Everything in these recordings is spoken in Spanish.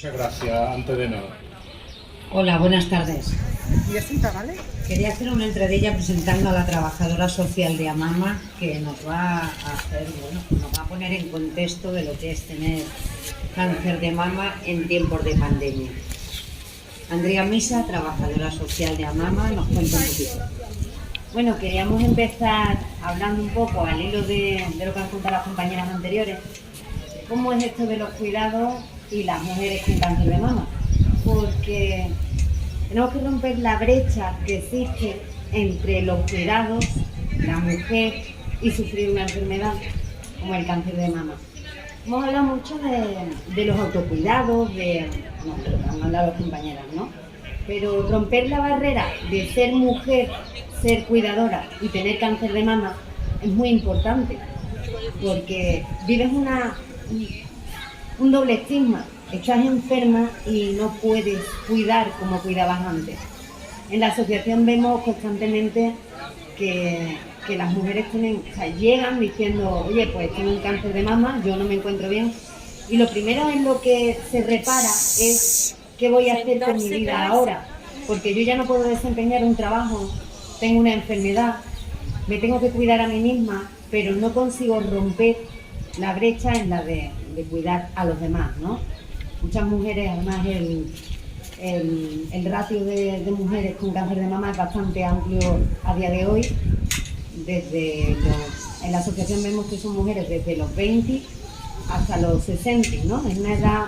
Muchas gracias, antes de nada. Hola, buenas tardes. Y asenta, ¿vale? Quería hacer una entradilla presentando a la trabajadora social de Amama que nos va a hacer, nos va a poner en contexto de lo que es tener cáncer de mama en tiempos de pandemia. Andrea Misa, trabajadora social de Amama, nos cuenta un poquito. Bueno, queríamos empezar hablando un poco al hilo de lo que han contado las compañeras anteriores. ¿Cómo es esto de los cuidados y las mujeres con cáncer de mama? Porque tenemos que romper la brecha que existe entre los cuidados, la mujer y sufrir una enfermedad como el cáncer de mama. Hemos hablado mucho de los autocuidados, lo que han hablado las compañeras, ¿no? Pero romper la barrera de ser mujer, ser cuidadora y tener cáncer de mama es muy importante, porque vives un doble estigma. Estás enferma y no puedes cuidar como cuidabas antes. En la asociación vemos constantemente que las mujeres llegan diciendo, oye, pues tengo un cáncer de mama, yo no me encuentro bien. Y lo primero en lo que se repara es qué voy a hacer con mi vida ahora, porque yo ya no puedo desempeñar un trabajo, tengo una enfermedad, me tengo que cuidar a mí misma, pero no consigo romper la brecha en la de cuidar a los demás, ¿no? Muchas mujeres, además el ratio de mujeres con cáncer de mama es bastante amplio a día de hoy. En la asociación vemos que son mujeres desde los 20 hasta los 60, ¿no? Es una edad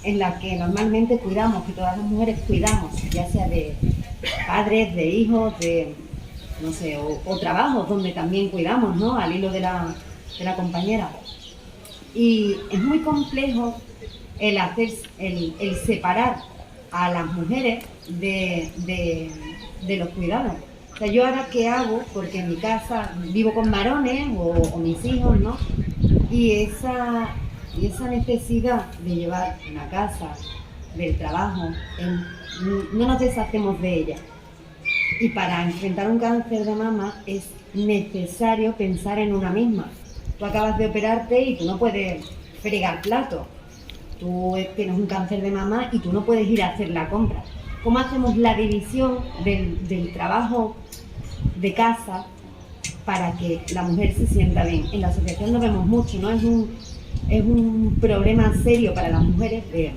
en la que normalmente cuidamos, que todas las mujeres cuidamos, ya sea de padres, de hijos, no sé, o trabajos donde también cuidamos, ¿no? Al hilo de la compañera. Y es muy complejo el separar a las mujeres de los cuidados. O sea, yo ahora qué hago, porque en mi casa vivo con varones o mis hijos, ¿no? Y esa necesidad de llevar una casa, del trabajo, no nos deshacemos de ella. Y para enfrentar un cáncer de mama es necesario pensar en una misma. Tú acabas de operarte y tú no puedes fregar platos. Tú tienes un cáncer de mama y tú no puedes ir a hacer la compra. ¿Cómo hacemos la división del trabajo de casa para que la mujer se sienta bien? En la asociación lo vemos mucho, ¿no? Es un problema serio para las mujeres de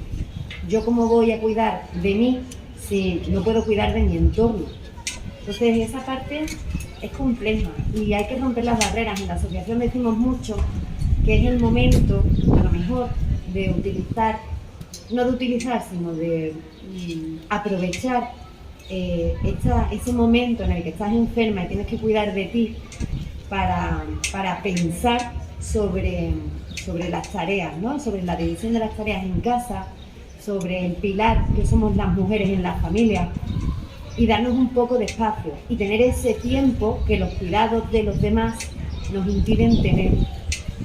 yo cómo voy a cuidar de mí si no puedo cuidar de mi entorno. Entonces esa parte es compleja y hay que romper las barreras. En la asociación decimos mucho que es el momento, a lo mejor, de utilizar, no de utilizar, sino de aprovechar ese momento en el que estás enferma y tienes que cuidar de ti para pensar sobre las tareas, ¿no? Sobre la división de las tareas en casa, sobre el pilar que somos las mujeres en la familia y darnos un poco de espacio y tener ese tiempo que los cuidados de los demás nos impiden tener.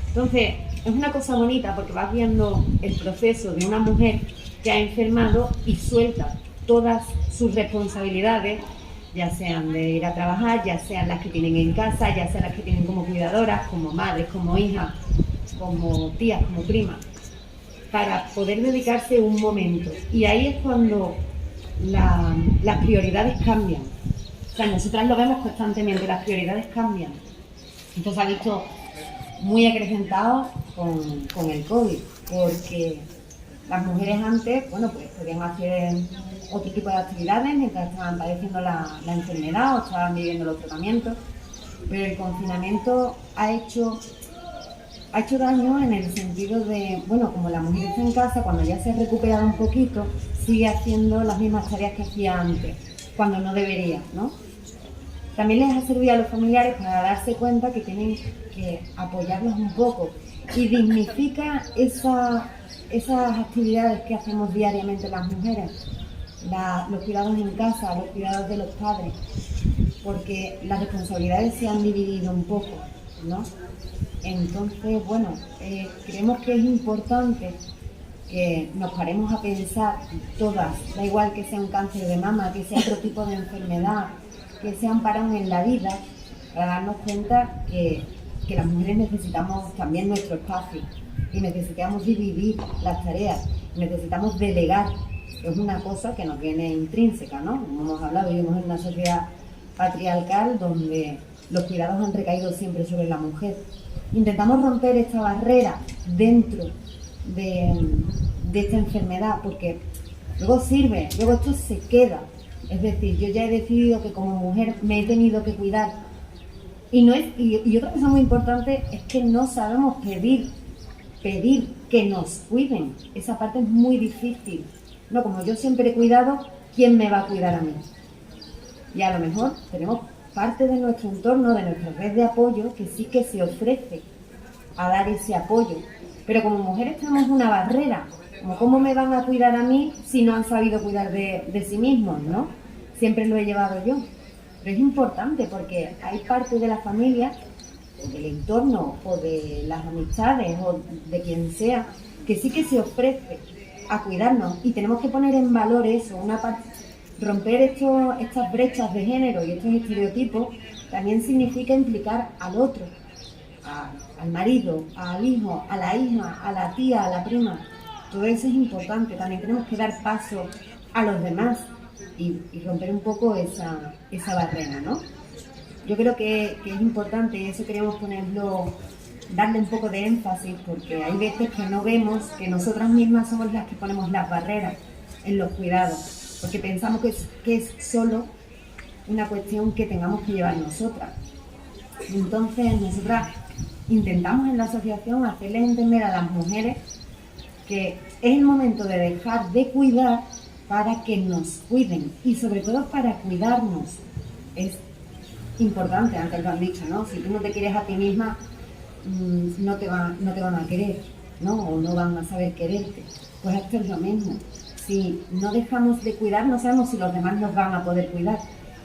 Entonces, es una cosa bonita porque vas viendo el proceso de una mujer que ha enfermado y suelta todas sus responsabilidades, ya sean de ir a trabajar, ya sean las que tienen en casa, ya sean las que tienen como cuidadoras, como madres, como hijas, como tías, como primas, para poder dedicarse un momento. Y ahí es cuando las prioridades cambian. O sea, nosotras lo vemos constantemente, las prioridades cambian. Esto se ha visto muy acrecentado con el COVID, porque las mujeres antes, bueno, pues podían hacer otro tipo de actividades mientras estaban padeciendo la enfermedad o estaban viviendo los tratamientos, pero el confinamiento ha hecho daño en el sentido de, bueno, como la mujer está en casa, cuando ya se ha recuperado un poquito, sigue haciendo las mismas tareas que hacía antes, cuando no debería, ¿no? También les ha servido a los familiares para darse cuenta que tienen que apoyarlos un poco y dignifica esas actividades que hacemos diariamente las mujeres, los cuidados en casa, los cuidados de los padres, porque las responsabilidades se han dividido un poco, ¿no? Entonces, bueno, creemos que es importante que nos paremos a pensar todas, da igual que sea un cáncer de mama, que sea otro tipo de enfermedad, que sea un parón en la vida, para darnos cuenta que las mujeres necesitamos también nuestro espacio y necesitamos dividir las tareas necesitamos delegar, es una cosa que nos viene intrínseca, ¿no? Como hemos hablado, vivimos en una sociedad patriarcal donde los cuidados han recaído siempre sobre la mujer. Intentamos romper esta barrera dentro de esta enfermedad, porque luego sirve, luego esto se queda. Es decir, yo ya he decidido que como mujer me he tenido que cuidar. Y otra cosa muy importante es que no sabemos pedir que nos cuiden. Esa parte es muy difícil. No, como yo siempre he cuidado, ¿quién me va a cuidar a mí? Y a lo mejor tenemos parte de nuestro entorno, de nuestra red de apoyo, que sí que se ofrece a dar ese apoyo. Pero como mujeres tenemos una barrera, como cómo me van a cuidar a mí si no han sabido cuidar de sí mismos, ¿no? Siempre lo he llevado yo. Pero es importante porque hay parte de la familia, o del entorno, o de las amistades, o de quien sea, que sí que se ofrece a cuidarnos, y tenemos que poner en valor eso, romper estas brechas de género y estos estereotipos. También significa implicar al otro, al marido, al hijo, a la hija, a la tía, a la prima. Todo eso es importante. También tenemos que dar paso a los demás y romper un poco esa barrera, ¿no? Yo creo que es importante, y eso queremos darle un poco de énfasis, porque hay veces que no vemos que nosotras mismas somos las que ponemos las barreras en los cuidados, porque pensamos que es solo una cuestión que tengamos que llevar nosotras. Entonces nosotras intentamos en la asociación hacerles entender a las mujeres que es el momento de dejar de cuidar para que nos cuiden, y sobre todo para cuidarnos. Es importante, antes lo han dicho, ¿no? Si tú no te quieres a ti misma, no te van a querer, ¿no? O no van a saber quererte. Pues esto es lo mismo. Si no dejamos de cuidar, no sabemos si los demás nos van a poder cuidar.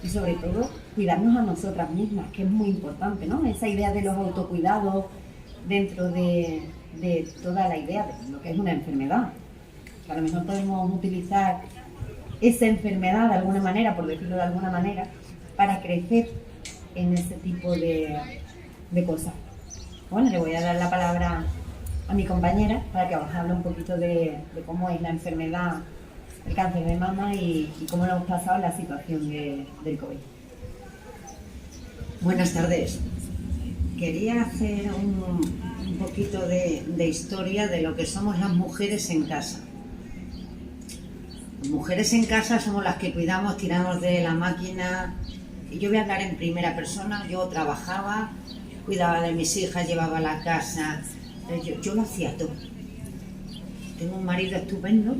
Y sobre todo, cuidarnos a nosotras mismas, que es muy importante, ¿no? Esa idea de los autocuidados dentro de toda la idea de lo que es una enfermedad. Que a lo mejor podemos utilizar esa enfermedad de alguna manera, por decirlo de alguna manera, para crecer en ese tipo de cosas. Bueno, le voy a dar la palabra a mi compañera para que os hable un poquito de cómo es la enfermedad, el cáncer de mama y cómo lo hemos pasado en la situación del COVID. Buenas tardes. Quería hacer un poquito de historia de lo que somos las mujeres en casa. Las mujeres en casa somos las que cuidamos, tiramos de la máquina. Y yo voy a hablar en primera persona. Yo trabajaba, cuidaba de mis hijas, llevaba la casa. Yo lo hacía todo. Tengo un marido estupendo,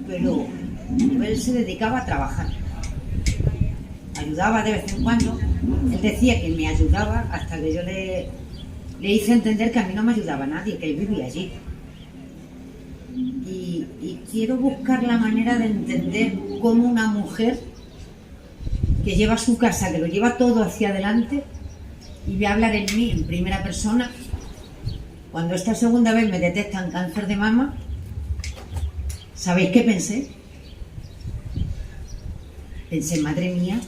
pero él se dedicaba a trabajar. Ayudaba de vez en cuando. Él decía que me ayudaba hasta que yo le hice entender que a mí no me ayudaba nadie, que él vivía allí. Y quiero buscar la manera de entender cómo una mujer que lleva su casa, que lo lleva todo hacia adelante, y voy a hablar en mí, en primera persona. Cuando esta segunda vez me detectan cáncer de mama, ¿sabéis qué pensé? Pensé, madre mía,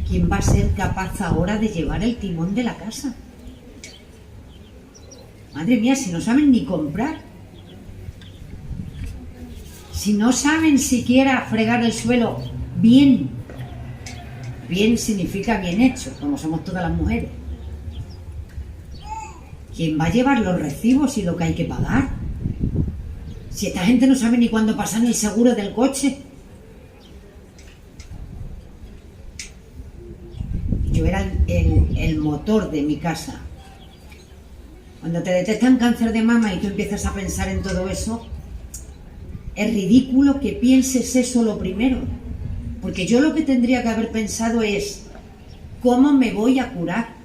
¿quién va a ser capaz ahora de llevar el timón de la casa? Madre mía, si no saben ni comprar, si no saben siquiera fregar el suelo bien, bien significa bien hecho, como somos todas las mujeres. ¿Quién va a llevar los recibos y lo que hay que pagar? Si esta gente no sabe ni cuándo pasan el seguro del coche. Yo era el motor de mi casa. Cuando te detectan cáncer de mama y tú empiezas a pensar en todo eso, es ridículo que pienses eso lo primero. Porque yo lo que tendría que haber pensado es, ¿cómo me voy a curar?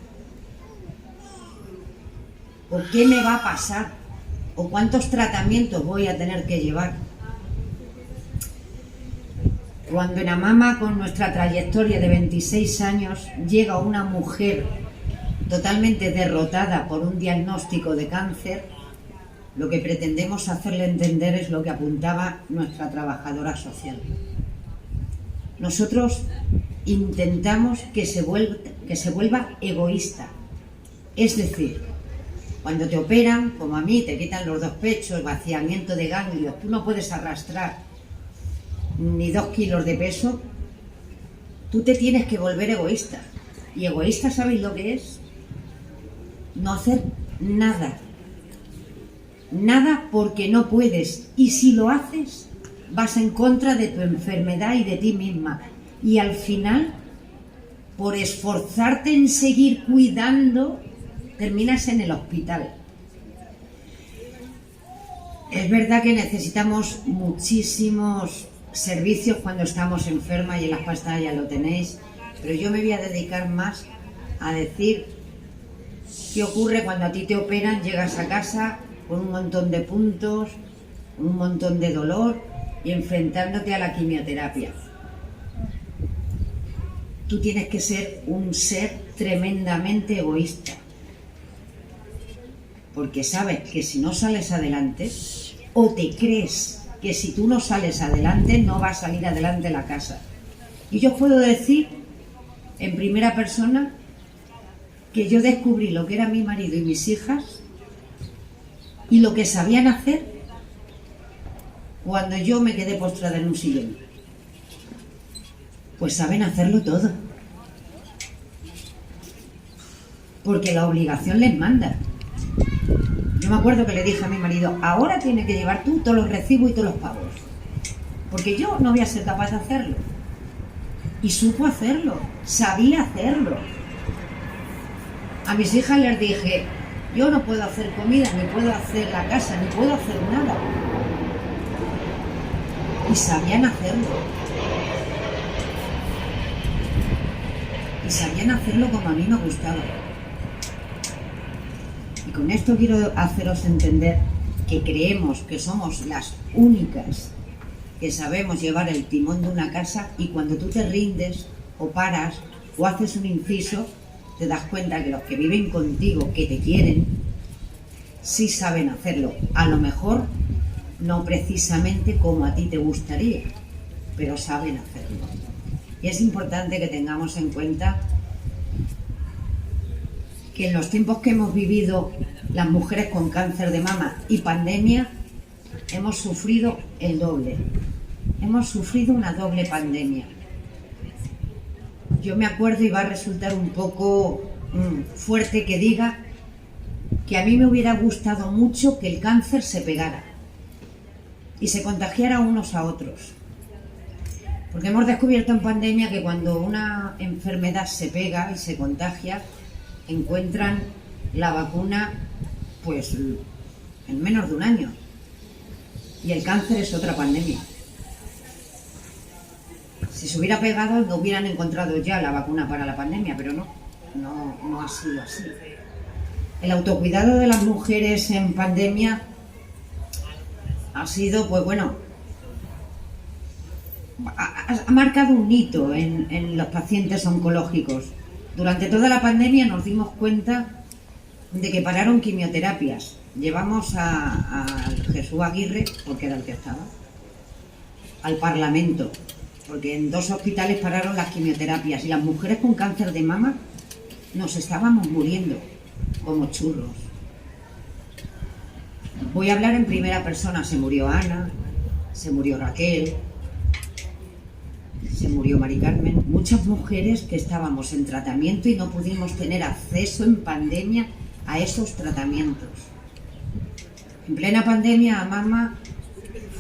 ¿O qué me va a pasar? ¿O cuántos tratamientos voy a tener que llevar? Cuando en Amama, con nuestra trayectoria de 26 años, llega una mujer totalmente derrotada por un diagnóstico de cáncer, lo que pretendemos hacerle entender es lo que apuntaba nuestra trabajadora social. Nosotros intentamos que se vuelva egoísta. Es decir, Cuando te operan, como a mí, te quitan los 2 pechos, vaciamiento de ganglios, tú no puedes arrastrar ni 2 kilos de peso, tú te tienes que volver egoísta. Y egoísta, ¿sabéis lo que es? No hacer nada. Nada porque no puedes. Y si lo haces, vas en contra de tu enfermedad y de ti misma. Y al final, por esforzarte en seguir cuidando, terminas en el hospital. Es verdad que necesitamos muchísimos servicios cuando estamos enfermas y en las pantallas lo tenéis, pero yo me voy a dedicar más a decir qué ocurre cuando a ti te operan, llegas a casa con un montón de puntos, un montón de dolor y enfrentándote a la quimioterapia. Tú tienes que ser un ser tremendamente egoísta, porque sabes que si no sales adelante, o te crees que si tú no sales adelante, no va a salir adelante la casa. Y yo puedo decir, en primera persona, que yo descubrí lo que era mi marido y mis hijas, y lo que sabían hacer, cuando yo me quedé postrada en un sillón. Pues saben hacerlo todo. Porque la obligación les manda. Yo me acuerdo que le dije a mi marido, ahora tienes que llevar tú todos los recibos y todos los pagos. Porque yo no voy a ser capaz de hacerlo. Y supo hacerlo, sabía hacerlo. A mis hijas les dije, yo no puedo hacer comida, ni puedo hacer la casa, ni puedo hacer nada. Y sabían hacerlo. Y sabían hacerlo como a mí me gustaba. Y con esto quiero haceros entender que creemos que somos las únicas que sabemos llevar el timón de una casa, y cuando tú te rindes o paras o haces un inciso, te das cuenta que los que viven contigo, que te quieren, sí saben hacerlo. A lo mejor no precisamente como a ti te gustaría, pero saben hacerlo. Y es importante que tengamos en cuenta que en los tiempos que hemos vivido las mujeres con cáncer de mama y pandemia, hemos sufrido el doble. Hemos sufrido una doble pandemia. Yo me acuerdo, y va a resultar un poco fuerte que diga, que a mí me hubiera gustado mucho que el cáncer se pegara y se contagiara unos a otros. Porque hemos descubierto en pandemia que cuando una enfermedad se pega y se contagia, encuentran la vacuna pues en menos de un año. Y el cáncer es otra pandemia. Si se hubiera pegado, no hubieran encontrado ya la vacuna para la pandemia, pero no ha sido así. El autocuidado de las mujeres en pandemia ha sido, pues bueno, ha marcado un hito en los pacientes oncológicos. Durante toda la pandemia nos dimos cuenta de que pararon quimioterapias. Llevamos a Jesús Aguirre, porque era el que estaba, al Parlamento, porque en 2 hospitales pararon las quimioterapias y las mujeres con cáncer de mama nos estábamos muriendo como churros. Voy a hablar en primera persona. Se murió Ana, se murió Raquel, se murió Mari Carmen. Muchas mujeres que estábamos en tratamiento y no pudimos tener acceso en pandemia a esos tratamientos. En plena pandemia, AMAMA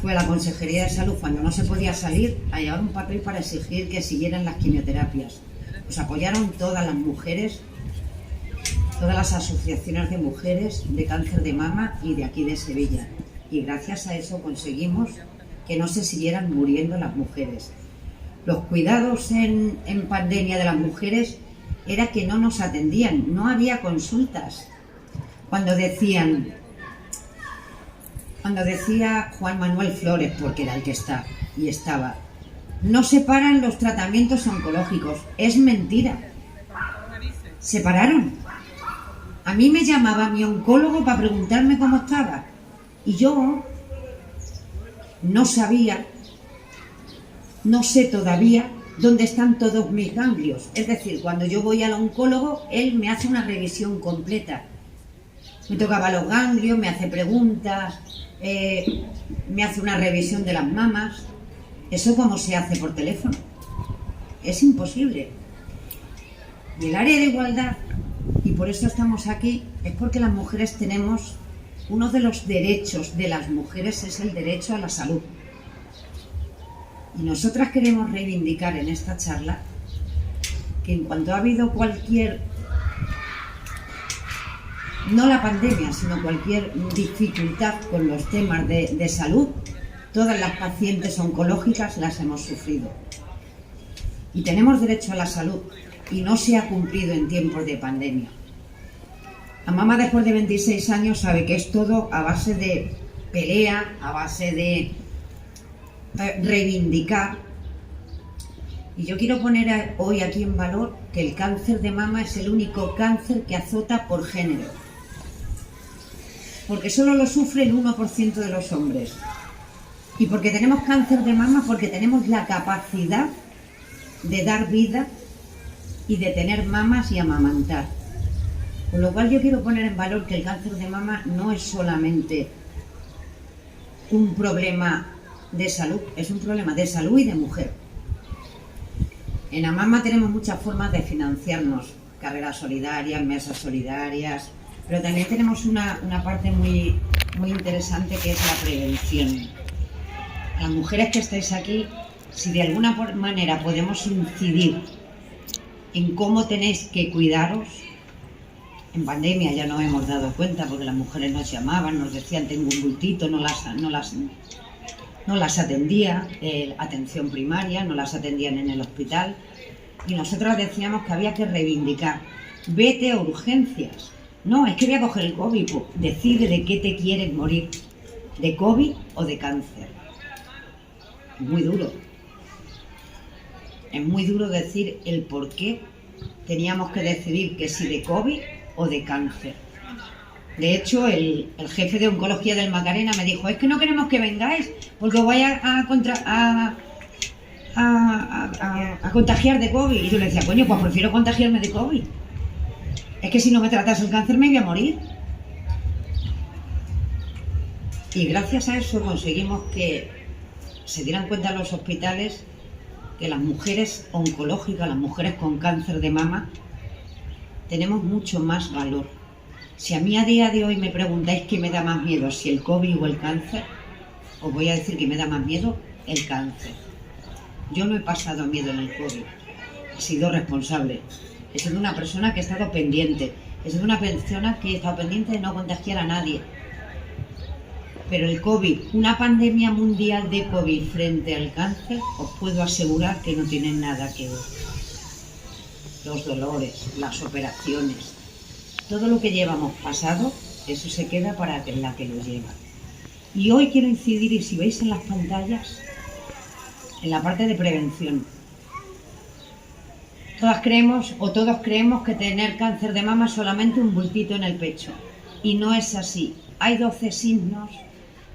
fue a la Consejería de Salud, cuando no se podía salir, a llevar un papel para exigir que siguieran las quimioterapias. Nos apoyaron todas las mujeres, todas las asociaciones de mujeres de cáncer de mama y de aquí de Sevilla. Y gracias a eso conseguimos que no se siguieran muriendo las mujeres. Los cuidados en pandemia de las mujeres era que no nos atendían, no había consultas. Cuando decía Juan Manuel Flores, porque era el que está y estaba, no se paran los tratamientos oncológicos, es mentira. Se pararon. A mí me llamaba mi oncólogo para preguntarme cómo estaba y yo no sabía, no sé todavía dónde están todos mis ganglios. Es decir, cuando yo voy al oncólogo, él me hace una revisión completa. Me tocaba los ganglios, me hace preguntas, me hace una revisión de las mamas. ¿Eso cómo se hace por teléfono? Es imposible. Y el área de igualdad, y por eso estamos aquí, es porque las mujeres tenemos, uno de los derechos de las mujeres es el derecho a la salud. Y nosotras queremos reivindicar en esta charla que en cuanto ha habido cualquier, no la pandemia, sino cualquier dificultad con los temas de salud, todas las pacientes oncológicas las hemos sufrido. Y tenemos derecho a la salud y no se ha cumplido en tiempos de pandemia. La mamá después de 26 años sabe que es todo a base de pelea, a base de reivindicar. Y yo quiero poner hoy aquí en valor que el cáncer de mama es el único cáncer que azota por género. Porque solo lo sufre el 1% de los hombres. Y porque tenemos cáncer de mama, porque tenemos la capacidad de dar vida y de tener mamas y amamantar. Con lo cual yo quiero poner en valor que el cáncer de mama no es solamente un problema de salud, es un problema de salud y de mujer. En Amama tenemos muchas formas de financiarnos, carreras solidarias, mesas solidarias, pero también tenemos una parte muy interesante que es la prevención. Las mujeres que estáis aquí, si de alguna manera podemos incidir en cómo tenéis que cuidaros, en pandemia ya nos hemos dado cuenta porque las mujeres nos llamaban, nos decían tengo un bultito, no las atendía, atención primaria, no las atendían en el hospital y nosotros decíamos que había que reivindicar, vete a urgencias, no, es que voy a coger el COVID, pues, decide de qué te quieres morir, de COVID o de cáncer. Muy duro. Es muy duro decir el por qué teníamos que decidir que si de COVID o de cáncer. De hecho, el jefe de oncología del Macarena me dijo, es que no queremos que vengáis porque os vais a contagiar de COVID. Y yo le decía, coño, pues prefiero contagiarme de COVID. Es que si no me tratas el cáncer me voy a morir. Y gracias a eso conseguimos que se dieran cuenta los hospitales que las mujeres oncológicas, las mujeres con cáncer de mama, tenemos mucho más valor. Si a mí a día de hoy me preguntáis qué me da más miedo, si el COVID o el cáncer, os voy a decir que me da más miedo el cáncer. Yo no he pasado miedo en el COVID, he sido responsable, he sido una persona que he estado pendiente, he sido una persona que he estado pendiente de no contagiar a nadie. Pero el COVID, una pandemia mundial de COVID frente al cáncer, os puedo asegurar que no tienen nada que ver. Los dolores, las operaciones, todo lo que llevamos pasado, eso se queda para la que lo lleva. Y hoy quiero incidir, y si veis en las pantallas, en la parte de prevención. Todas creemos o todos creemos que tener cáncer de mama es solamente un bultito en el pecho. Y no es así. Hay 12 signos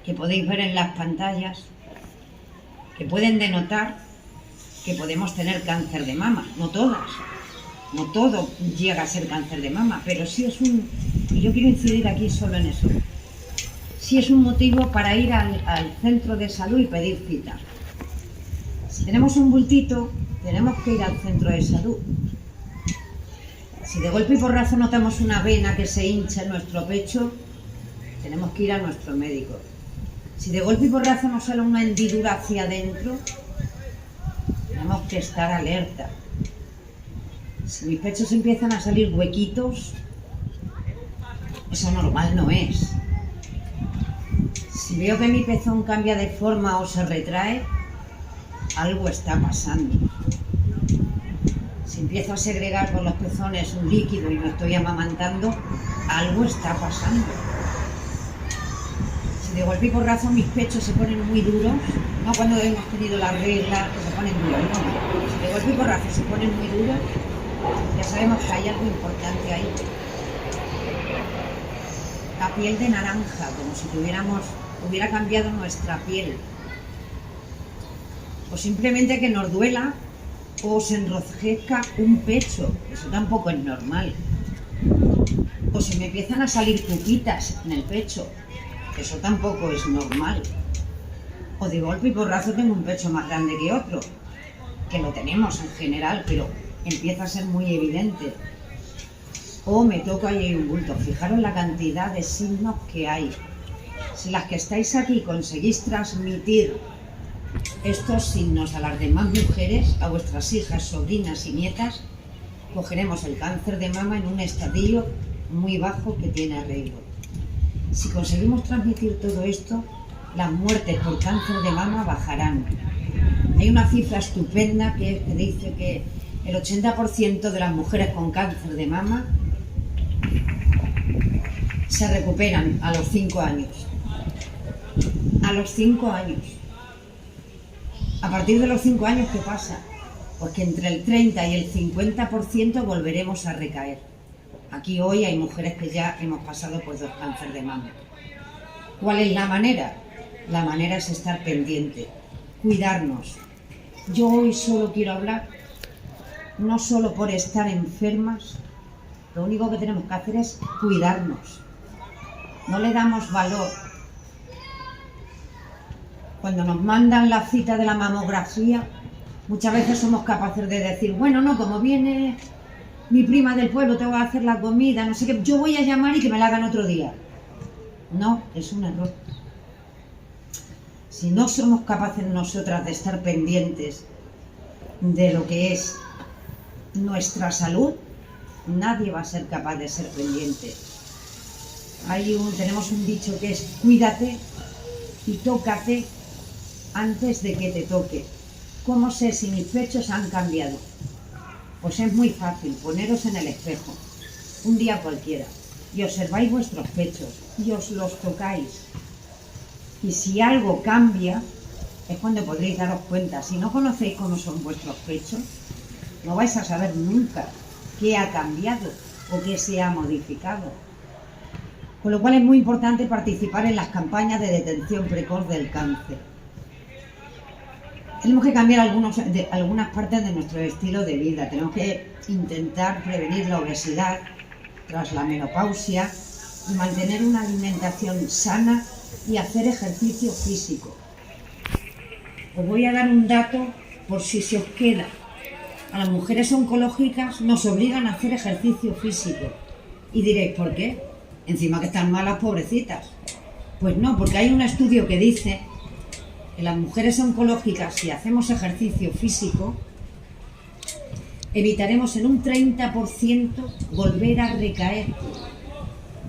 que podéis ver en las pantallas que pueden denotar que podemos tener cáncer de mama. No todas. No todo llega a ser cáncer de mama, pero sí es y yo quiero incidir aquí solo en eso, sí es un motivo para ir al centro de salud y pedir cita. Si tenemos un bultito, tenemos que ir al centro de salud. Si de golpe y porrazo notamos una vena que se hincha en nuestro pecho, tenemos que ir a nuestro médico. Si de golpe y porrazo nos sale una hendidura hacia adentro, tenemos que estar alerta. Si mis pechos empiezan a salir huequitos, eso normal no es. Si veo que mi pezón cambia de forma o se retrae, algo está pasando. Si empiezo a segregar por los pezones un líquido y me estoy amamantando, algo está pasando. Si de golpe y porrazo mis pechos se ponen muy duros, no cuando hemos tenido la regla que se ponen duros, no. Si de golpe y porrazo se ponen muy duros, ya sabemos que hay algo importante ahí. La piel de naranja, como si hubiera cambiado nuestra piel. O simplemente que nos duela o se enrojezca un pecho. Eso tampoco es normal. O si me empiezan a salir pupitas en el pecho, eso tampoco es normal. O de golpe y porrazo tengo un pecho más grande que otro, que lo tenemos en general, pero empieza a ser muy evidente. O me toca y hay un bulto. Fijaros la cantidad de signos que hay. Si las que estáis aquí conseguís transmitir estos signos a las demás mujeres, a vuestras hijas, sobrinas y nietas, cogeremos el cáncer de mama en un estadio muy bajo que tiene arreglo. Si conseguimos transmitir todo esto, las muertes por cáncer de mama bajarán. Hay una cifra estupenda que dice que el 80% de las mujeres con cáncer de mama se recuperan a los 5 años. A los 5 años. A partir de los 5 años, ¿qué pasa? Pues que entre el 30 y el 50% volveremos a recaer. Aquí hoy hay mujeres que ya hemos pasado por 2 cánceres de mama. ¿Cuál es la manera? La manera es estar pendiente, cuidarnos. Yo hoy solo quiero hablar, no solo por estar enfermas, lo único que tenemos que hacer es cuidarnos. No le damos valor. Cuando nos mandan la cita de la mamografía, muchas veces somos capaces de decir, bueno, no, como viene mi prima del pueblo, tengo que hacer la comida, no sé qué, yo voy a llamar y que me la hagan otro día. No, es un error. Si no somos capaces nosotras de estar pendientes de lo que es nuestra salud, nadie va a ser capaz de ser pendiente. Tenemos un dicho que es cuídate y tócate antes de que te toque. ¿Cómo sé si mis pechos han cambiado? Pues es muy fácil, poneros en el espejo, un día cualquiera, y observáis vuestros pechos, y os los tocáis. Y si algo cambia, es cuando podréis daros cuenta. Si no conocéis cómo son vuestros pechos, no vais a saber nunca qué ha cambiado o qué se ha modificado. Con lo cual es muy importante participar en las campañas de detención precoz del cáncer. Tenemos que cambiar algunas partes de nuestro estilo de vida. Tenemos que intentar prevenir la obesidad tras la menopausia y mantener una alimentación sana y hacer ejercicio físico. Os voy a dar un dato por si se os queda. A las mujeres oncológicas nos obligan a hacer ejercicio físico. Y diréis, ¿por qué? Encima que están malas, pobrecitas. Pues no, porque hay un estudio que dice que las mujeres oncológicas, si hacemos ejercicio físico, evitaremos en un 30% volver a recaer.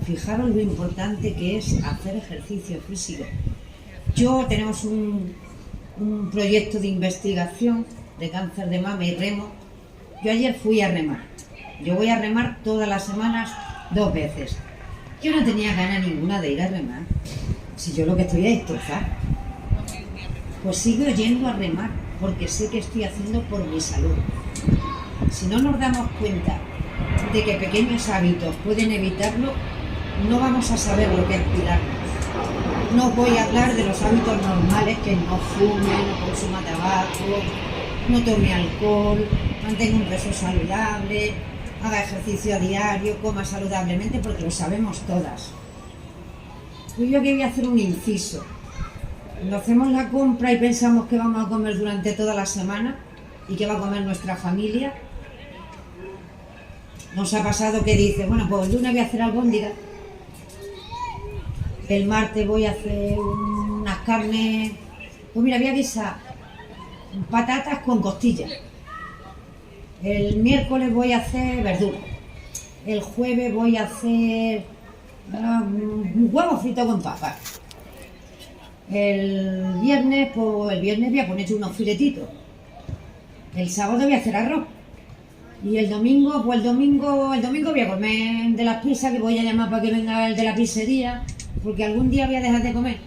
Fijaros lo importante que es hacer ejercicio físico. Tenemos un proyecto de investigación de cáncer de mama y remo. Yo ayer fui a remar. Yo voy a remar todas las semanas 2 veces. Yo no tenía ganas ninguna de ir a remar. Si yo lo que estoy es destrozar. Pues sigo yendo a remar porque sé que estoy haciendo por mi salud. Si no nos damos cuenta de que pequeños hábitos pueden evitarlo, no vamos a saber lo que es cuidarnos. No os voy a hablar de los hábitos normales, que no fume, no consuma tabaco, no tome alcohol, mantenga un peso saludable, haga ejercicio a diario, coma saludablemente, porque lo sabemos todas. Pues yo aquí voy a hacer un inciso. Cuando hacemos la compra y pensamos que vamos a comer durante toda la semana y que va a comer nuestra familia, nos ha pasado que dice, bueno, pues el lunes voy a hacer albóndigas, el martes voy a hacer unas carnes, pues mira, voy a guisar patatas con costillas, el miércoles voy a hacer verduras, el jueves voy a hacer un huevo frito con papas, el viernes voy a poner unos filetitos, el sábado voy a hacer arroz. Y el domingo voy a comer de las pizzas, que voy a llamar para que venga el de la pizzería, porque algún día voy a dejar de comer.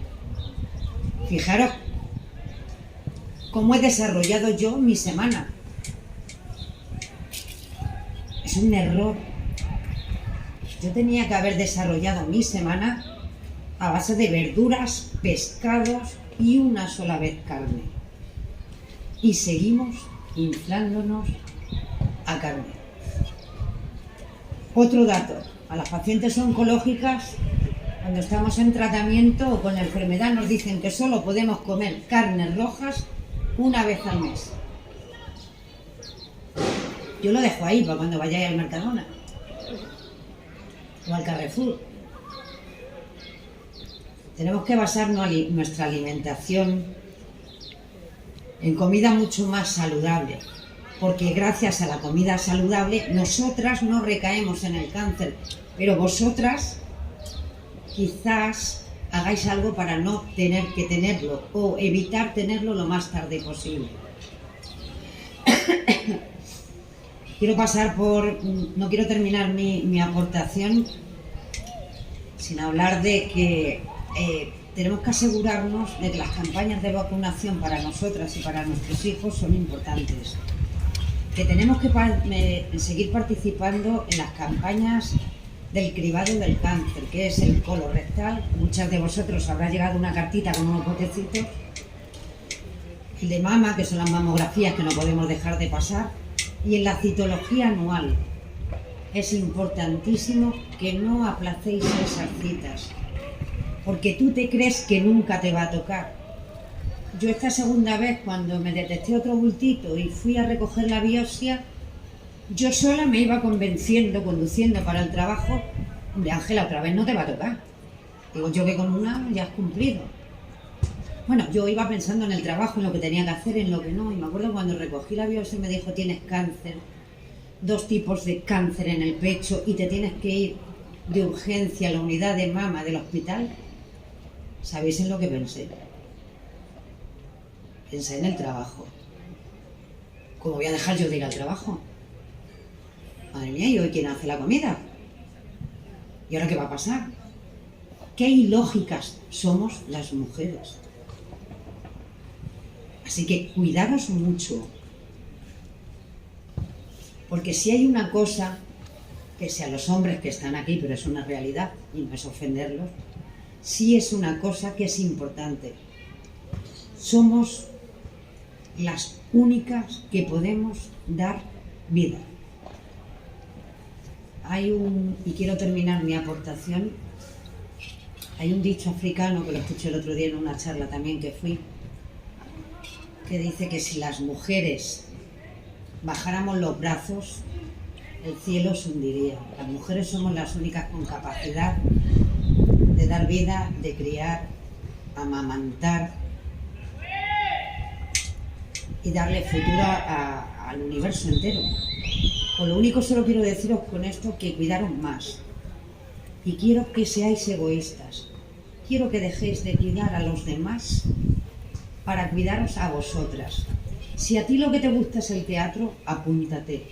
Fijaros cómo he desarrollado yo mi semana. Es un error. Yo tenía que haber desarrollado mi semana a base de verduras, pescados y una sola vez carne. Y seguimos inflándonos a carne. Otro dato, A las pacientes oncológicas, cuando estamos en tratamiento o con la enfermedad, nos dicen que solo podemos comer carnes rojas una vez al mes. Yo lo dejo ahí para cuando vayáis al Mercadona o al Carrefour. Tenemos que basar nuestra alimentación en comida mucho más saludable, porque gracias a la comida saludable nosotras no recaemos en el cáncer, pero vosotras quizás hagáis algo para no tener que tenerlo o evitar tenerlo lo más tarde posible. No quiero terminar mi aportación sin hablar de que tenemos que asegurarnos de que las campañas de vacunación para nosotras y para nuestros hijos son importantes. Que tenemos que seguir participando en las campañas del cribado del cáncer, que es el colorectal. Muchas de vosotros habrá llegado una cartita con unos botecitos. El de mama, que son las mamografías que no podemos dejar de pasar. Y en la citología anual. Es importantísimo que no aplacéis esas citas, porque tú te crees que nunca te va a tocar. Yo esta segunda vez, cuando me detecté otro bultito y fui a recoger la biopsia, yo sola me iba convenciendo, conduciendo para el trabajo, de Ángela, otra vez no te va a tocar. Digo, yo que con una ya has cumplido. Bueno, yo iba pensando en el trabajo, en lo que tenía que hacer, en lo que no, y me acuerdo cuando recogí la biopsia me dijo, tienes cáncer, 2 tipos de cáncer en el pecho y te tienes que ir de urgencia a la unidad de mama del hospital. ¿Sabéis en lo que pensé? Pensé en el trabajo. ¿Cómo voy a dejar yo de ir al trabajo? Madre mía, ¿y hoy quién hace la comida? ¿Y ahora qué va a pasar? Qué ilógicas somos las mujeres. Así que cuidaros mucho. Porque si hay una cosa, que sea los hombres que están aquí, pero es una realidad y no es ofenderlos, sí es una cosa que es importante. Somos las únicas que podemos dar vida. Y quiero terminar mi aportación, hay un dicho africano que lo escuché el otro día en una charla también que fui, que dice que si las mujeres bajáramos los brazos, el cielo se hundiría. Las mujeres somos las únicas con capacidad de dar vida, de criar, amamantar y darle futuro al universo entero. Con lo único solo quiero deciros con esto que cuidaros más. Y quiero que seáis egoístas. Quiero que dejéis de cuidar a los demás para cuidaros a vosotras. Si a ti lo que te gusta es el teatro, apúntate.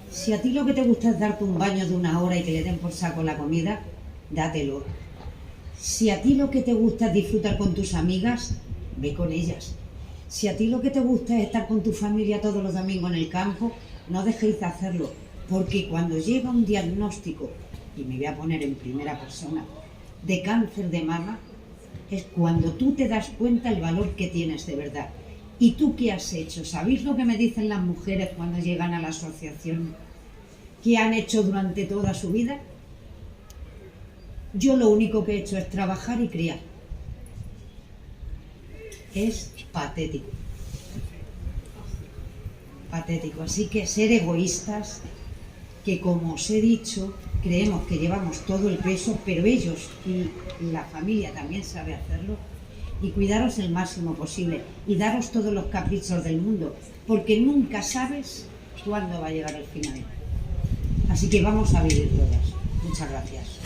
Si a ti lo que te gusta es darte un baño de 1 hora y que le den por saco la comida, dátelo. Si a ti lo que te gusta es disfrutar con tus amigas, ve con ellas. Si a ti lo que te gusta es estar con tu familia todos los domingos en el campo, no dejéis de hacerlo, porque cuando llega un diagnóstico, y me voy a poner en primera persona, de cáncer de mama, es cuando tú te das cuenta el valor que tienes de verdad. ¿Y tú qué has hecho? ¿Sabéis lo que me dicen las mujeres cuando llegan a la asociación? ¿Qué han hecho durante toda su vida? Yo lo único que he hecho es trabajar y criar. Es patético. Patético. Así que ser egoístas, que como os he dicho, creemos que llevamos todo el peso, pero ellos y la familia también sabe hacerlo, y cuidaros el máximo posible y daros todos los caprichos del mundo, porque nunca sabes cuándo va a llegar el final. Así que vamos a vivir todas. Muchas gracias.